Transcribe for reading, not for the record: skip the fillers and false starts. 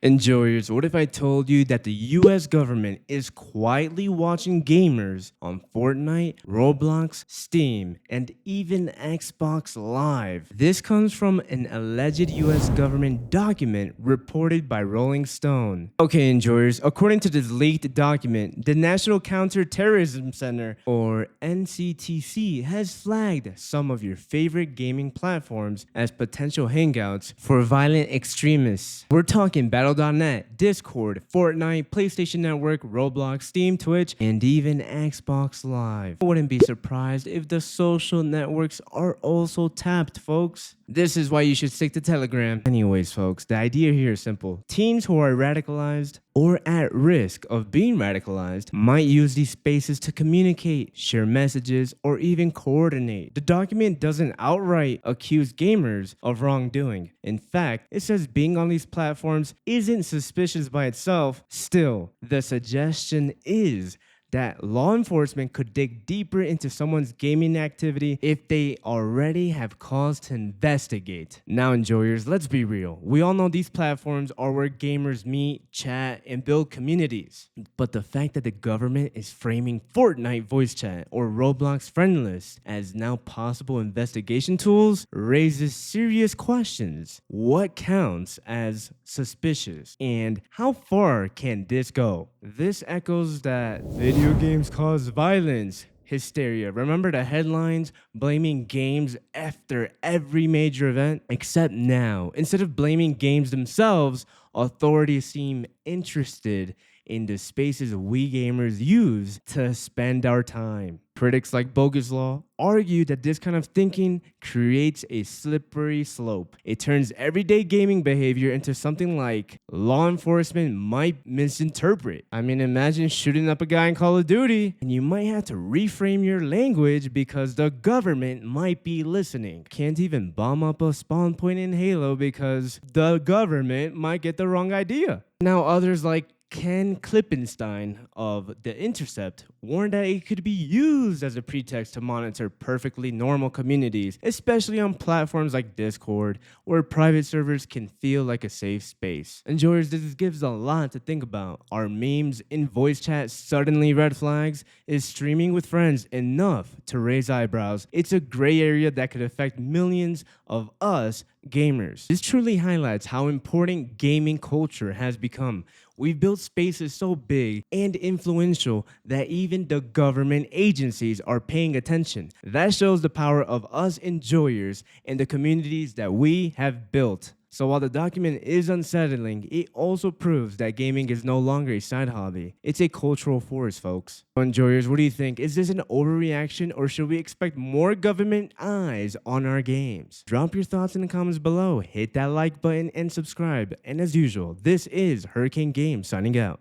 Enjoyers, what if I told you that the US government is quietly watching gamers on Fortnite, Roblox, Steam, and even Xbox Live? This comes from an alleged US government document reported by Rolling Stone. Okay, enjoyers, according to this leaked document, the National Counterterrorism Center, or NCTC, has flagged some of your favorite gaming platforms as potential hangouts for violent extremists. We're talking Battle.net, Discord, Fortnite, PlayStation Network, Roblox, Steam, Twitch, and even Xbox Live. I wouldn't be surprised if the social networks are also tapped, folks. This is why you should stick to Telegram. Anyways, folks, the idea here is simple. Teens who are radicalized or at risk of being radicalized might use these spaces to communicate, share messages, or even coordinate. The document doesn't outright accuse gamers of wrongdoing. In fact, it says being on these platforms isn't suspicious by itself. Still, the suggestion is that law enforcement could dig deeper into someone's gaming activity if they already have cause to investigate. Now, enjoyers, let's be real. We all know these platforms are where gamers meet, chat, and build communities. But the fact that the government is framing Fortnite voice chat or Roblox friend list as now possible investigation tools raises serious questions. What counts as suspicious? And how far can this go? This echoes that video games cause violence, hysteria. Remember the headlines blaming games after every major event? Except now, instead of blaming games themselves, authorities seem interested in the spaces we gamers use to spend our time. Critics like Bogus Law argue that this kind of thinking creates a slippery slope. It turns everyday gaming behavior into something like law enforcement might misinterpret. I mean, imagine shooting up a guy in Call of Duty, and you might have to reframe your language because the government might be listening. Can't even bomb up a spawn point in Halo because the government might get the wrong idea. Now, others like Ken Klippenstein of The Intercept warned that it could be used as a pretext to monitor perfectly normal communities, especially on platforms like Discord, where private servers can feel like a safe space. Enjoyers, this gives a lot to think about. Are memes in voice chat suddenly red flags? Is streaming with friends enough to raise eyebrows? It's a gray area that could affect millions of us gamers. This truly highlights how important gaming culture has become. We've built spaces so big and influential that even the government agencies are paying attention. That shows the power of us enjoyers and the communities that we have built. So while the document is unsettling, it also proves that gaming is no longer a side hobby. It's a cultural force, folks. So enjoyers, what do you think? Is this an overreaction, or should we expect more government eyes on our games? Drop your thoughts in the comments below, hit that like button and subscribe. And as usual, this is Hurricane Games signing out.